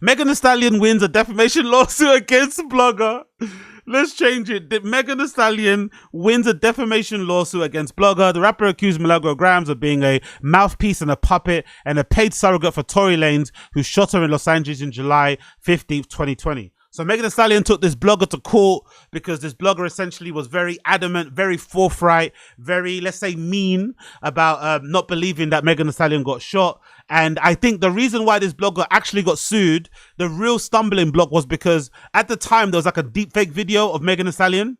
Megan Thee Stallion wins a defamation lawsuit against blogger. Let's change it. Megan Thee Stallion wins a defamation lawsuit against blogger. The rapper accused Milagro Gramz of being a mouthpiece and a puppet and a paid surrogate for Tory Lanez, who shot her in Los Angeles in July 15th, 2020. So Megan Thee Stallion took this blogger to court because this blogger essentially was very adamant, very forthright, very, let's say, mean about not believing that Megan Thee Stallion got shot. And I think the reason why this blogger actually got sued, the real stumbling block, was because at the time there was like a deep fake video of Megan Thee Stallion,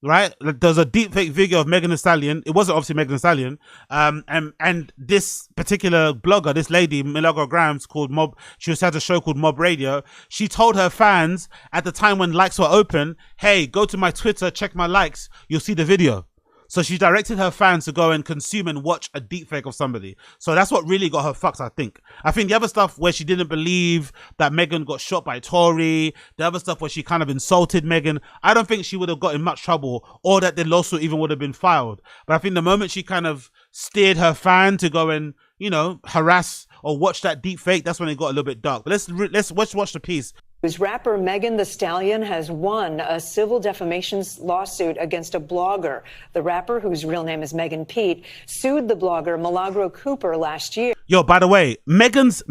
right? There's a deep fake video of Megan Thee Stallion. It wasn't obviously Megan Thee Stallion. And this particular blogger, this lady, Milagro Gramz, called Mob, she had a show called Mob Radio. She told her fans at the time when likes were open, hey, go to my Twitter, check my likes, you'll see the video. So she directed her fans to go and consume and watch a deepfake of somebody. So that's what really got her fucked, I think. I think the other stuff where she didn't believe that Megan got shot by Tory, the other stuff where she kind of insulted Megan, I don't think she would have got in much trouble or that the lawsuit even would have been filed. But I think the moment she kind of steered her fan to go and, you know, harass or watch that deepfake, that's when it got a little bit dark. But let's watch the piece. Whose rapper Megan Thee Stallion has won a civil defamation lawsuit against a blogger. The rapper, whose real name is Megan Pete, sued the blogger Milagro Cooper last year. Yo, by the way, Megan's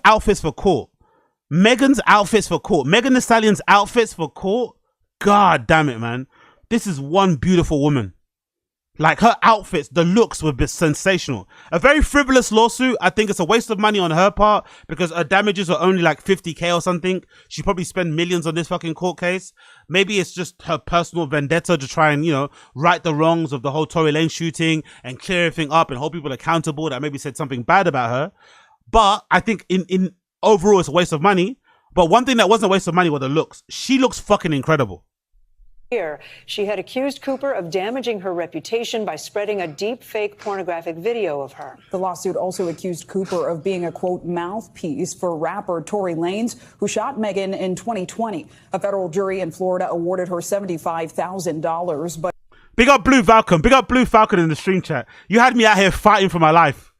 outfits for court. Megan Thee Stallion's outfits for court. God damn it, man. This is one beautiful woman. Like, her outfits, the looks were sensational. A very frivolous lawsuit. I think it's a waste of money on her part because her damages are only like 50K or something. She probably spent millions on this fucking court case. Maybe it's just her personal vendetta to try and, you know, right the wrongs of the whole Tory Lanez shooting and clear everything up and hold people accountable that maybe said something bad about her. But I think in overall, it's a waste of money. But one thing that wasn't a waste of money were the looks. She looks fucking incredible. She had accused Cooper of damaging her reputation by spreading a deep fake pornographic video of her. The lawsuit also accused Cooper of being a, quote, mouthpiece for rapper Tory Lanez, who shot Megan in 2020. A federal jury in Florida awarded her $75,000. But big up Blue Falcon. Big up Blue Falcon in the stream chat. You had me out here fighting for my life.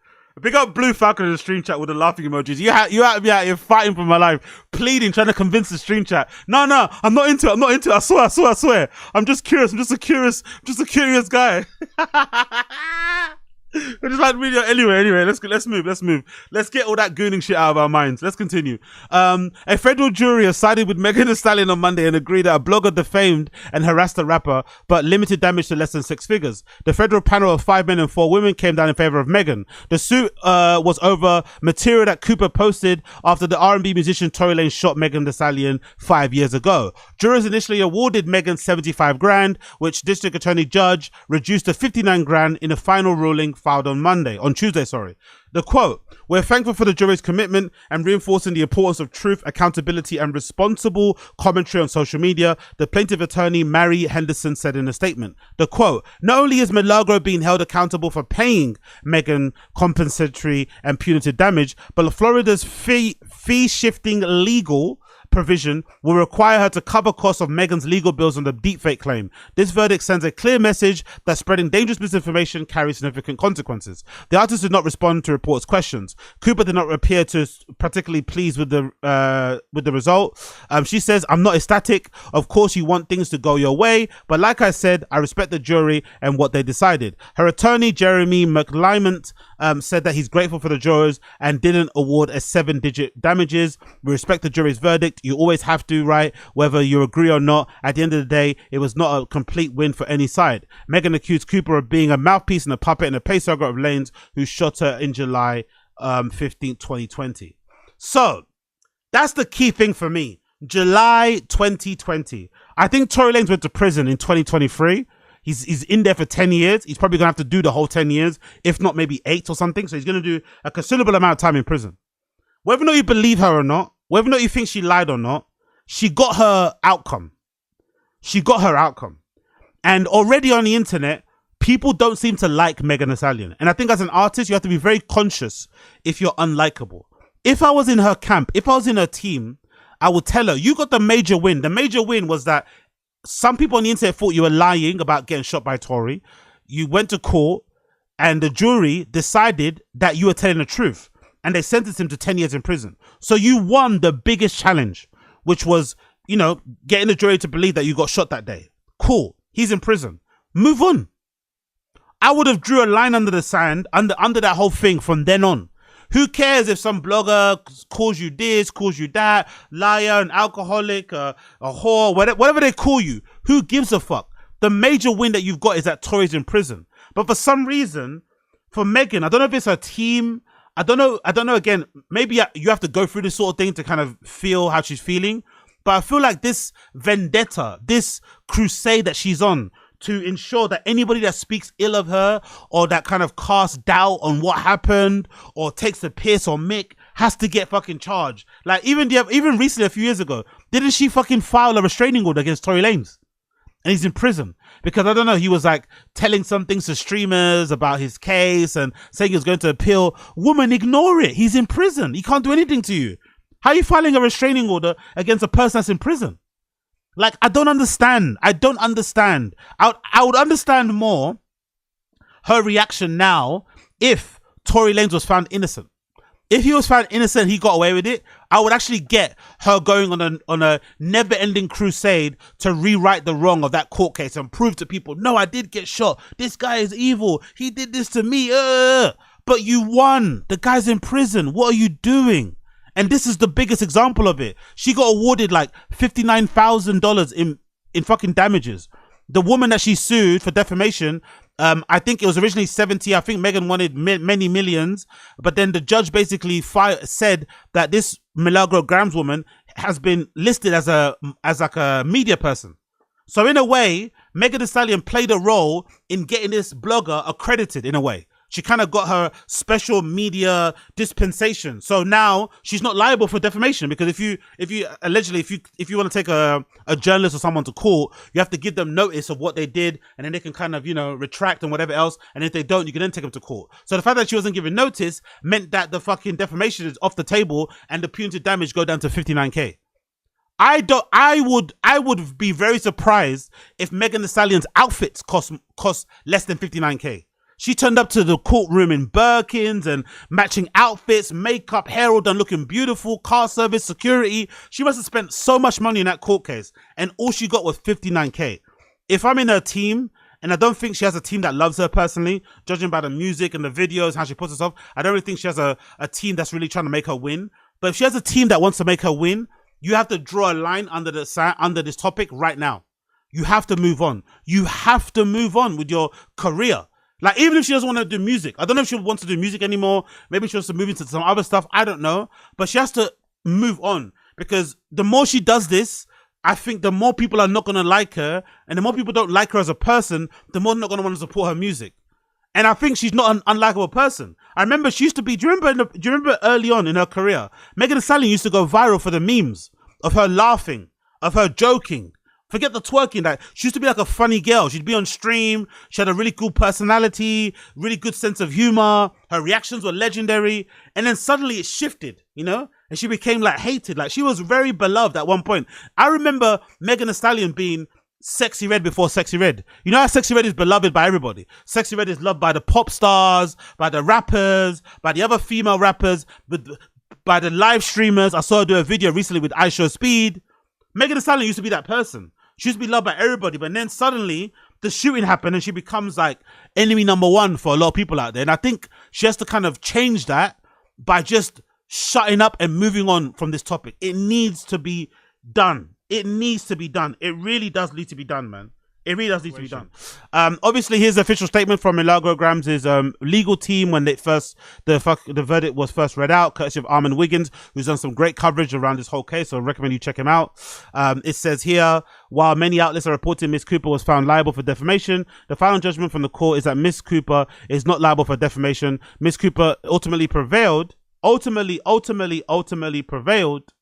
Big up Blue Falcon in the stream chat with the laughing emojis. You had me out here fighting for my life, pleading, trying to convince the stream chat. No, I'm not into it. I swear. I'm just curious. I'm just a curious guy. We're just like video. Anyway, let's move. Let's get all that gooning shit out of our minds. Let's continue. A federal jury has sided with Megan Thee Stallion on Monday and agreed that a blogger defamed and harassed a rapper, but limited damage to less than 6 figures. The federal panel of 5 men and 4 women came down in favor of Megan. The suit was over material that Cooper posted after the R&B musician Tory Lanez shot Megan Thee Stallion 5 years ago. Jurors initially awarded Megan 75 grand, which District Attorney Judge reduced to 59 grand in a final ruling filed on Tuesday. The quote, "We're thankful for the jury's commitment and reinforcing the importance of truth, accountability and responsible commentary on social media," the plaintiff attorney Mary Henderson said in a statement. The quote, "Not only is Milagro being held accountable for paying Megan compensatory and punitive damage, but Florida's fee shifting legal provision will require her to cover costs of Megan's legal bills on the deepfake claim. This verdict sends a clear message that spreading dangerous misinformation carries significant consequences." The artist did not respond to reports' questions. Cooper did not appear to particularly pleased with the result. She says, "I'm not ecstatic. Of course you want things to go your way, but like I said, I respect the jury and what they decided." Her attorney, Jeremy McLymont, said that he's grateful for the jurors and didn't award a 7-digit damages. "We respect the jury's verdict. You always have to, right? Whether you agree or not. At the end of the day, it was not a complete win for any side." Megan accused Cooper of being a mouthpiece and a puppet and a pay surrogate of Lanez, who shot her in July 15, 2020. So that's the key thing for me. July 2020. I think Tory Lanez went to prison in 2023. He's in there for 10 years. He's probably gonna have to do the whole 10 years, if not maybe 8 or something. So he's gonna do a considerable amount of time in prison. Whether or not you believe her or not, whether or not you think she lied or not, she got her outcome. And already on the internet, people don't seem to like Megan Thee Stallion. And I think as an artist, you have to be very conscious if you're unlikable. If I was in her camp, if I was in her team, I would tell her, you got the major win. The major win was that some people on the internet thought you were lying about getting shot by Tory. You went to court and the jury decided that you were telling the truth. and they sentenced him to 10 years in prison. So you won the biggest challenge, which was, you know, getting the jury to believe that you got shot that day. Cool. He's in prison. Move on. I would have drew a line under the sand, under that whole thing from then on. Who cares if some blogger calls you this, calls you that, liar, an alcoholic, a whore, whatever they call you. Who gives a fuck? The major win that you've got is that Tory's in prison. But for some reason, for Megan, I don't know if it's her team. I don't know. Again, maybe you have to go through this sort of thing to kind of feel how she's feeling. But I feel like this vendetta, this crusade that she's on to ensure that anybody that speaks ill of her or that kind of casts doubt on what happened or takes the piss on Mick has to get fucking charged. Like even recently, a few years ago, didn't she fucking file a restraining order against Tory Lanez? And he's in prison because, I don't know, he was like telling some things to streamers about his case and saying he was going to appeal. Woman, ignore it. He's in prison. He can't do anything to you. How are you filing a restraining order against a person that's in prison? Like, I don't understand. I would understand more her reaction now if Tory Lanez was found innocent. If he was found innocent, he got away with it. I would actually get her going on a never-ending crusade to rewrite the wrong of that court case and prove to people, no, I did get shot. This guy is evil. He did this to me. But you won. The guy's in prison. What are you doing? And this is the biggest example of it. She got awarded like $59,000 in fucking damages. The woman that she sued for defamation, I think it was originally 70. I think Megan wanted many millions, but then the judge basically said that this Milagro Gramz woman has been listed as like a media person. So in a way, Megan Thee Stallion played a role in getting this blogger accredited in a way. She kind of got her special media dispensation. So now she's not liable for defamation, because if you want to take a journalist or someone to court, you have to give them notice of what they did, and then they can kind of, you know, retract and whatever else. And if they don't, you can then take them to court. So the fact that she wasn't given notice meant that the fucking defamation is off the table and the punitive damage go down to 59K. I would be very surprised if Megan Thee Stallion's outfits cost less than 59K. She turned up to the courtroom in Birkins and matching outfits, makeup, hair all done, looking beautiful, car service, security. She must have spent so much money in that court case, and all she got was 59K. If I'm in her team, and I don't think she has a team that loves her personally, judging by the music and the videos, how she puts herself, I don't really think she has a team that's really trying to make her win. But if she has a team that wants to make her win, you have to draw a line under this topic right now. You have to move on. You have to move on with your career. Like, even if she doesn't want to do music, I don't know if she wants to do music anymore. Maybe she wants to move into some other stuff. I don't know. But she has to move on, because the more she does this, I think the more people are not going to like her. And the more people don't like her as a person, the more they're not going to want to support her music. And I think she's not an unlikable person. I remember she used to be, do you remember early on in her career, Megan Thee Stallion used to go viral for the memes of her laughing, of her joking. Forget the twerking. That she used to be like a funny girl. She'd be on stream. She had a really cool personality, really good sense of humor. Her reactions were legendary. And then suddenly it shifted, you know, and she became like hated. Like, she was very beloved at one point. I remember Megan Thee Stallion being Sexy Red before Sexy Red. You know how Sexy Red is beloved by everybody. Sexy Red is loved by the pop stars, by the rappers, by the other female rappers, by the live streamers. I saw her do a video recently with iShowSpeed. Megan Thee Stallion used to be that person. She used to be loved by everybody, but then suddenly the shooting happened and she becomes like enemy number one for a lot of people out there. And I think she has to kind of change that by just shutting up and moving on from this topic. It needs to be done. It needs to be done. It really does need to be done, man. It really does need to be done. Obviously, here's the official statement from Milagro Gramz' legal team when the verdict was first read out, courtesy of Armin Wiggins, who's done some great coverage around this whole case, so I recommend you check him out. It says here, while many outlets are reporting Miss Cooper was found liable for defamation, the final judgment from the court is that Miss Cooper is not liable for defamation. Miss Cooper ultimately prevailed. Ultimately prevailed.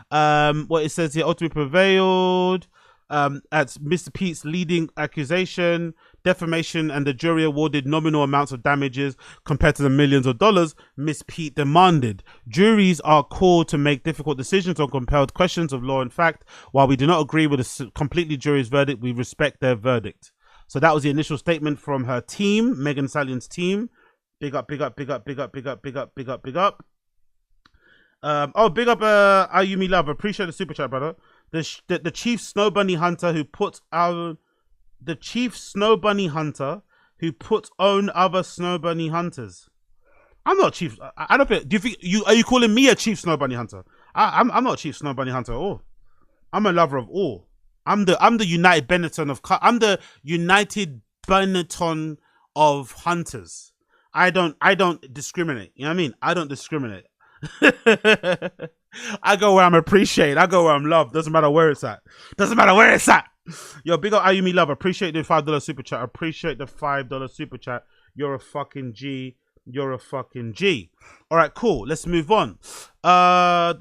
What it says here, ultimately prevailed. At Mr. Pete's leading accusation, defamation, and the jury awarded nominal amounts of damages compared to the millions of dollars Miss Pete demanded. Juries are called to make difficult decisions on compelled questions of law and fact. While we do not agree with a completely jury's verdict, we respect their verdict. So that was the initial statement from her team, Megan Thee Stallion's team. Big up, big up, big up, big up, big up, big up, big up, big up. Oh, big up Ayumi Love. Appreciate the super chat, brother. The chief snow bunny hunter who puts on other snow bunny hunters. I'm not a chief. I don't think. Do you think are you calling me a chief snow bunny hunter? I'm not a chief snow bunny hunter at all. I'm a lover of all. I'm the United Benetton of. I'm the United Benetton of hunters. I don't discriminate. You know what I mean? I don't discriminate. I go where I'm appreciated. I go where I'm loved. Doesn't matter where it's at. Yo, big up Ayumi Love. Appreciate the $5 super chat. Appreciate the $5 super chat. You're a fucking G. You're a fucking G. All right, cool. Let's move on. Okay,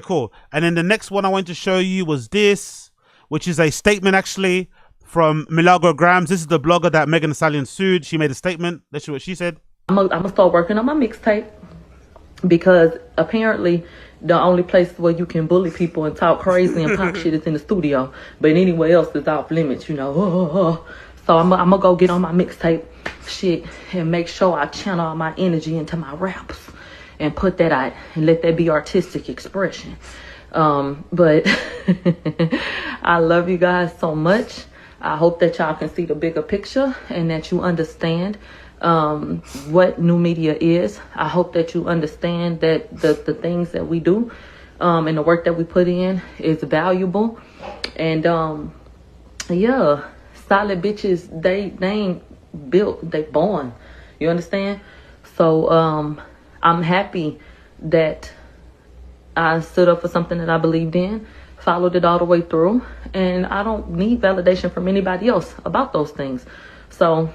cool. And then the next one I wanted to show you was this, which is a statement actually from Milagro Gramz. This is the blogger that Megan Thee Stallion sued. She made a statement. Let's see what she said. I'm gonna start working on my mixtape because apparently the only place where you can bully people and talk crazy and pop shit is in the studio, but anywhere else is off limits, you know. So I'm gonna go get on my mixtape shit and make sure I channel all my energy into my raps and put that out and let that be artistic expression. But I love you guys so much. I hope that y'all can see the bigger picture and that you understand what new media is. I hope that you understand that the things that we do and the work that we put in is valuable. And yeah, solid bitches, they ain't built, they born. You understand? So I'm happy that I stood up for something that I believed in, followed it all the way through, and I don't need validation from anybody else about those things. So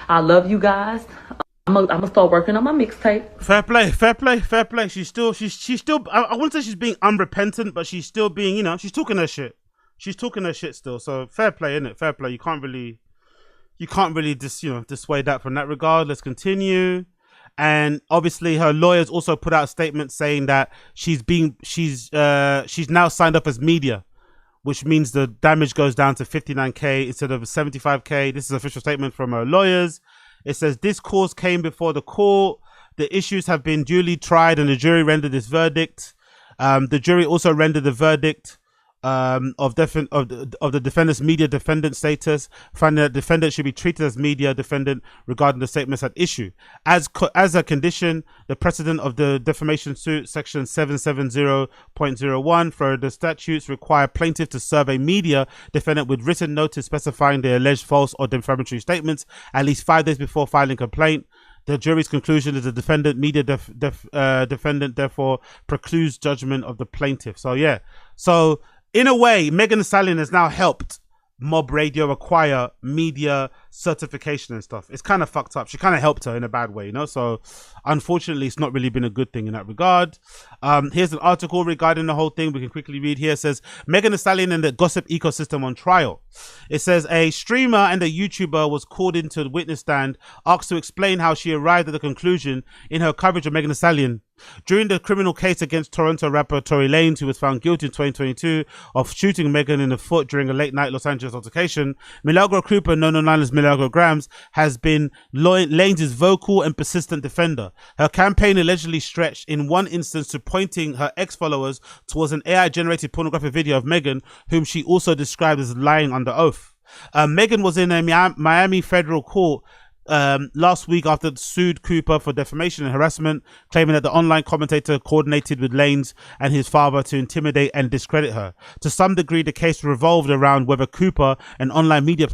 I love you guys. I'm gonna start working on my mixtape. Fair play. She's still. I wouldn't say she's being unrepentant, but she's still being. You know, she's talking her shit. She's talking her shit still. So fair play, innit? Fair play. You can't really dissuade that from that regard. Let's continue. And obviously, her lawyers also put out a statement saying that she's now signed up as media, which means the damage goes down to 59k instead of 75k. This is an official statement from her lawyers. It says this cause came before the court. The issues have been duly tried, and the jury rendered this verdict. The jury also rendered the verdict of the defendant's media defendant status, finding that the defendant should be treated as media defendant regarding the statements at issue. As a condition, the precedent of the defamation suit, section 770.01 for the statutes require plaintiff to serve a media defendant with written notice specifying the alleged false or defamatory statements at least 5 days before filing complaint. The jury's conclusion is the defendant media defendant therefore precludes judgment of the plaintiff. So yeah, so in a way, Megan Thee Stallion has now helped Mob Radio acquire media certification and stuff. It's kind of fucked up. She kind of helped her in a bad way, you know? So unfortunately, it's not really been a good thing in that regard. Here's an article regarding the whole thing. We can quickly read here. It says, Megan Thee Stallion and the gossip ecosystem on trial. It says, a streamer and a YouTuber was called into the witness stand, asked to explain how she arrived at the conclusion in her coverage of Megan Thee Stallion. During the criminal case against Toronto rapper Tory Lanez, who was found guilty in 2022 of shooting Megan in the foot during a late night Los Angeles altercation, Milagro Cooper, known online as Milagro Gramz, has been Lanez's vocal and persistent defender. Her campaign allegedly stretched in one instance to pointing her ex-followers towards an AI-generated pornographic video of Megan, whom she also described as lying under oath. Megan was in a Miami federal court last week after sued Cooper for defamation and harassment, claiming that the online commentator coordinated with Lanez and his father to intimidate and discredit her. To some degree, the case revolved around whether Cooper, an online media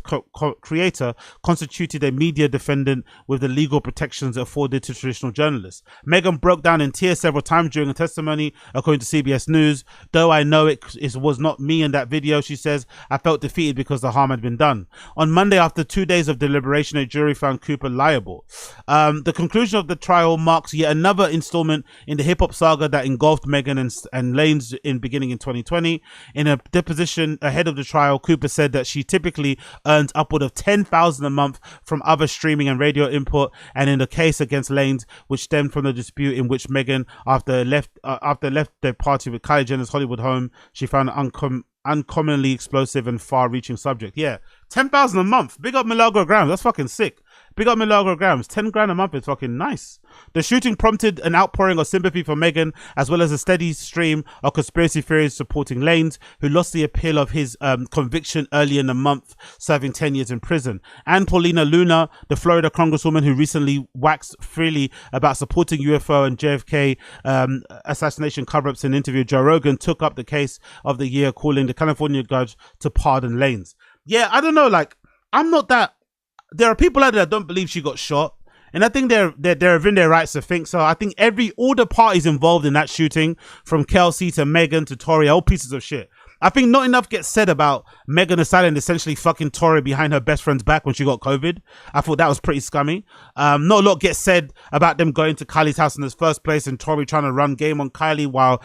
creator, constituted a media defendant with the legal protections afforded to traditional journalists. Megan broke down in tears several times during a testimony, according to CBS News. Though I know it was not me in that video, she says, I felt defeated because the harm had been done. On Monday, after 2 days of deliberation, a jury found Cooper liable. The conclusion of the trial marks yet another installment in the hip-hop saga that engulfed Megan and Lanez beginning in 2020. In a deposition ahead of the trial, Cooper said that she typically earns upward of $10,000 a month from other streaming and radio input, and in the case against Lanez, which stemmed from the dispute in which Megan, after left their party with Kylie Jenner's Hollywood home, she found uncommonly explosive and far-reaching subject. Yeah, $10,000 a month. Big up Milagro Gramz. That's fucking sick. Big up Milagro Gramz. 10 grand a month is fucking nice. The shooting prompted an outpouring of sympathy for Meghan, as well as a steady stream of conspiracy theories supporting Lanez, who lost the appeal of his conviction early in the month, serving 10 years in prison. And Paulina Luna, the Florida congresswoman who recently waxed freely about supporting UFO and JFK assassination cover-ups in an interview with Joe Rogan, took up the case of the year, calling the California judge to pardon Lanez. Yeah, I don't know, like, I'm not that... There are people out there that don't believe she got shot, and I think they're within their rights to think so. I think all the parties involved in that shooting, from Kelsey to Meghan to Tory, are all pieces of shit. I think not enough gets said about Megan Thee Stallion essentially fucking Tory behind her best friend's back when she got COVID. I thought that was pretty scummy. Not a lot gets said about them going to Kylie's house in the first place and Tory trying to run game on Kylie while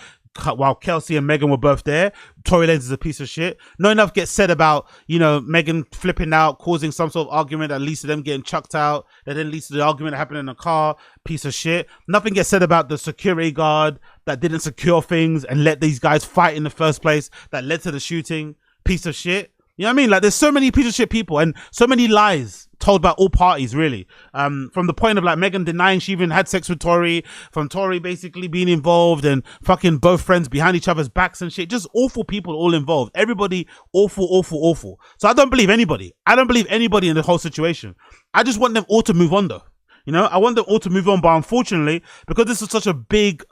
Kelsey and Megan were both there. Tory Lanez is a piece of shit. Not enough gets said about, you know, Megan flipping out, causing some sort of argument that leads to them getting chucked out, that then leads to the argument that happened in the car. Piece of shit. Nothing gets said about the security guard that didn't secure things and let these guys fight in the first place that led to the shooting. Piece of shit. You know what I mean? Like, there's so many piece of shit people and so many lies told by all parties, really. From the point of like Megan denying she even had sex with Tory, from Tory basically being involved and fucking both friends behind each other's backs and shit. Just awful people all involved. Everybody awful. So I don't believe anybody. I don't believe anybody in the whole situation. I just want them all to move on though. You know, I want them all to move on, but unfortunately, because this is such a big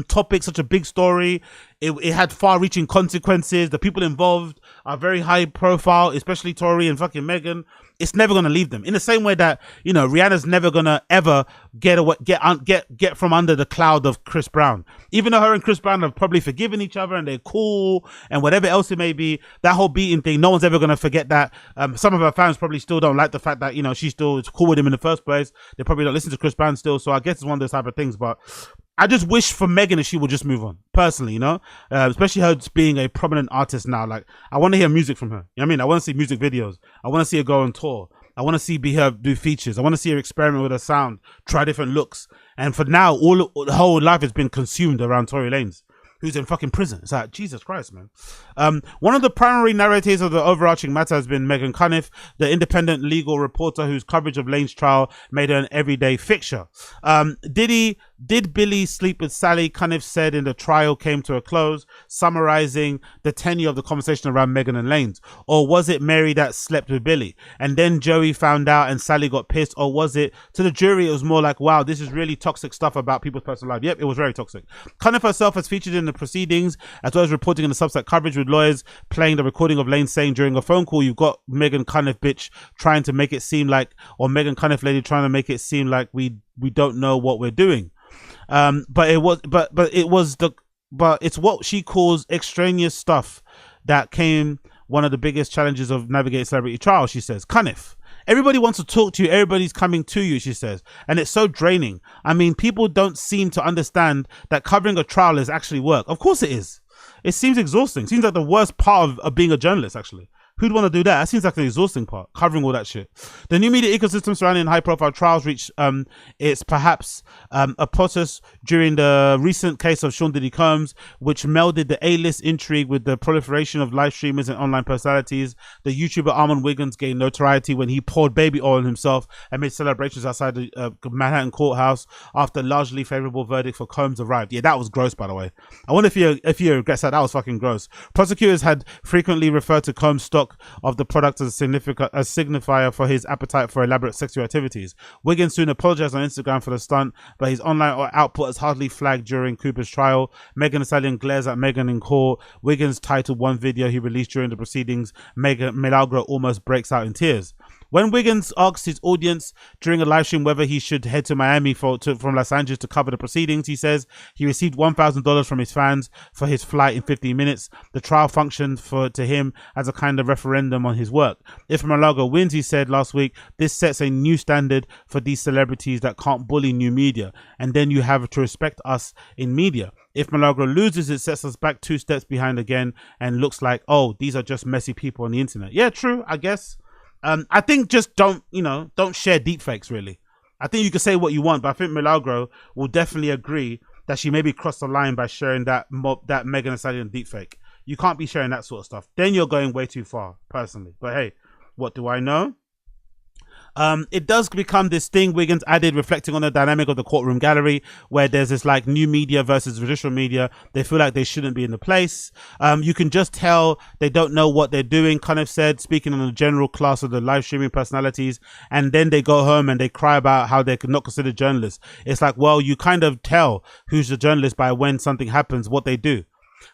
topic, such a big story, it had far-reaching consequences. The people involved are very high profile, especially Tory and fucking Megan. It's never gonna leave them. In the same way that, you know, Rihanna's never gonna ever get from under the cloud of Chris Brown. Even though her and Chris Brown have probably forgiven each other and they're cool and whatever else it may be, that whole beating thing, no one's ever gonna forget that. Some of her fans probably still don't like the fact that, you know, she still is cool with him in the first place. They probably don't listen to Chris Brown still. So I guess it's one of those type of things, but I just wish for Megan that she would just move on, personally, you know, especially her being a prominent artist now. Like, I want to hear music from her. You know what I mean? I want to see music videos. I want to see her go on tour. I want to see her do features. I want to see her experiment with her sound, try different looks. And for now, the whole life has been consumed around Tory Lanez, who's in fucking prison. It's like, Jesus Christ, man. One of the primary narrators of the overarching matter has been Megan Cuniff, the independent legal reporter whose coverage of Lane's trial made her an everyday fixture. Did Billy sleep with Sally? Cuniff said in the trial came to a close, summarizing the tenure of the conversation around Megan and Lane's. Or was it Mary that slept with Billy? And then Joey found out and Sally got pissed? Or was it, to the jury, it was more like, wow, this is really toxic stuff about people's personal life. Yep, it was very toxic. Cuniff herself has featured in the proceedings, as well as reporting in the Substack coverage, with lawyers playing the recording of Lane saying during a phone call, you've got Megan Cuniff bitch trying to make it seem like, or Megan Cuniff lady trying to make it seem like we don't know what we're doing. But it's what she calls extraneous stuff that came one of the biggest challenges of navigating celebrity trials, she says. Cuniff, everybody wants to talk to you, everybody's coming to you, she says, and it's so draining. I mean, people don't seem to understand that covering a trial is actually work. Of course it is. It seems exhausting. Seems like the worst part of being a journalist, actually. Who'd want to do that? That seems like an exhausting part, covering all that shit. The new media ecosystem surrounding high-profile trials reached its perhaps apotheosis during the recent case of Sean Diddy Combs, which melded the A-list intrigue with the proliferation of live streamers and online personalities. The YouTuber Armand Wiggins gained notoriety when he poured baby oil on himself and made celebrations outside the Manhattan courthouse after a largely favorable verdict for Combs arrived. Yeah, that was gross, by the way. I wonder if he regrets that. That was fucking gross. Prosecutors had frequently referred to Combs' stock of the product as a signifier for his appetite for elaborate sexual activities. Wiggins soon apologized on Instagram for the stunt, but his online output is hardly flagged during Cooper's trial. Megan Thee Stallion glares at Megan in court. Wiggins titled one video he released during the proceedings, Milagro almost breaks out in tears. When Wiggins asked his audience during a live stream whether he should head to Miami from Los Angeles to cover the proceedings, he says he received $1,000 from his fans for his flight in 15 minutes. The trial functioned to him as a kind of referendum on his work. If Milagro wins, he said last week, this sets a new standard for these celebrities that can't bully new media. And then you have to respect us in media. If Milagro loses, it sets us back 2 steps behind again and looks like, oh, these are just messy people on the internet. Yeah, true, I guess. I think just don't share deepfakes, really. I think you can say what you want, but I think Milagro will definitely agree that she maybe crossed the line by sharing that Megan Thee Stallion deepfake. You can't be sharing that sort of stuff. Then you're going way too far, personally. But hey, what do I know? It does become this thing Wiggins added, reflecting on the dynamic of the courtroom gallery, where there's this like new media versus traditional media. They feel like they shouldn't be in the place. You can just tell they don't know what they're doing, kind of said, speaking on the general class of the live streaming personalities. And then they go home and they cry about how they're not considered journalists. It's like, well, you kind of tell who's a journalist by when something happens, what they do.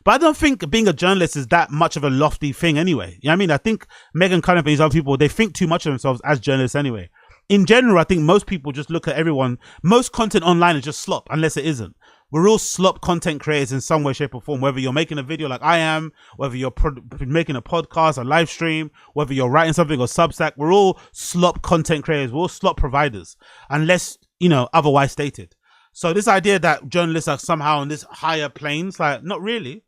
But I don't think being a journalist is that much of a lofty thing anyway. You know what I mean? I think Meghan kind of these other people, they think too much of themselves as journalists anyway. In general, I think most people just look at everyone. Most content online is just slop, unless it isn't. We're all slop content creators in some way, shape or form, whether you're making a video like I am, whether you're making a podcast, a live stream, whether you're writing something or Substack. We're all slop content creators. We're all slop providers, unless, you know, otherwise stated. So this idea that journalists are somehow on this higher planes, like, not really.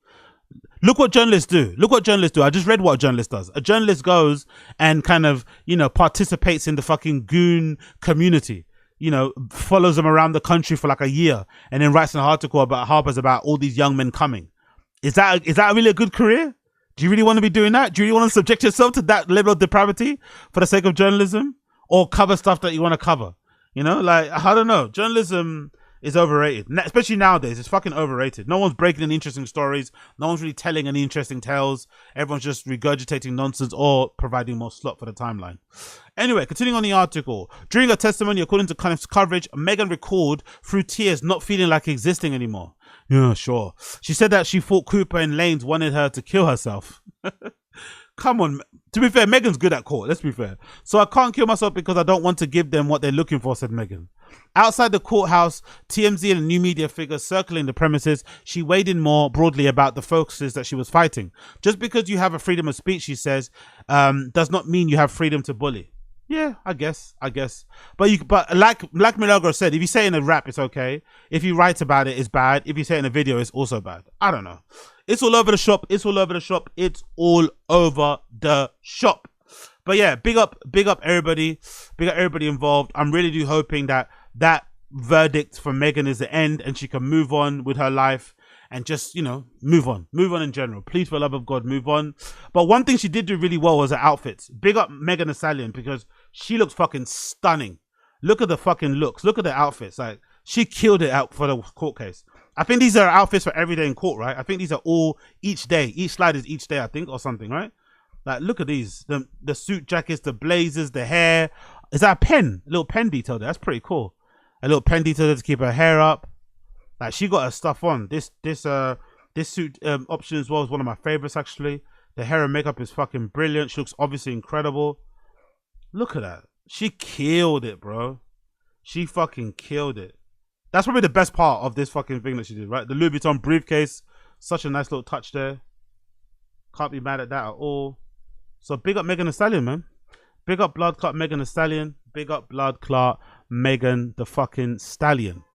Look what journalists do. Look what journalists do. I just read what a journalist does. A journalist goes and kind of, you know, participates in the fucking goon community, you know, follows them around the country for like a year and then writes an article about Harper's about all these young men coming. Is that really a good career? Do you really want to be doing that? Do you really want to subject yourself to that level of depravity for the sake of journalism, or cover stuff that you want to cover? You know, like, I don't know. Journalism is overrated, especially nowadays. It's fucking overrated. No one's breaking any interesting stories. No one's really telling any interesting tales. Everyone's just regurgitating nonsense or providing more slot for the timeline. Anyway, continuing on the article. During her testimony, according to kind of coverage, Meghan recalled through tears not feeling like existing anymore. Yeah, sure. She said that she thought Cooper and Lanes wanted her to kill herself. Come on. To be fair, Meghan's good at court. Let's be fair. So I can't kill myself because I don't want to give them what they're looking for, said Meghan. Outside the courthouse, TMZ and a new media figure circling the premises, she weighed in more broadly about the focuses that she was fighting. Just because you have a freedom of speech, she says, does not mean you have freedom to bully. Yeah, I guess. But like Milagro said, if you say it in a rap, it's okay. If you write about it, it's bad. If you say it in a video, it's also bad. I don't know. It's all over the shop. It's all over the shop. It's all over the shop. But yeah, big up everybody. Big up everybody involved. I'm really do hoping that verdict for Meghan is the end and she can move on with her life and just, you know, move on in general. Please, for the love of God, move on. But one thing she did do really well was her outfits. Big up Megan Thee Stallion, because she looks fucking stunning. Look at the fucking looks. Look at the outfits. Like, she killed it out for the court case. I think these are outfits for every day in court, right? I think these are all each day. Each slide is each day, I think, or something, right? Like, look at these. The suit jackets, the blazers, the hair. Is that a pen? A little pen detail there. That's pretty cool. A little pen detail there to keep her hair up. Like, she got her stuff on. This suit option as well is one of my favorites, actually. The hair and makeup is fucking brilliant. She looks obviously incredible. Look at that. She killed it, bro. She fucking killed it. That's probably the best part of this fucking thing that she did, right? The Louis Vuitton briefcase. Such a nice little touch there. Can't be mad at that at all. So big up Megan Thee Stallion, man. Big up blood clot Megan Thee Stallion. Big up blood clot Megan the fucking Stallion.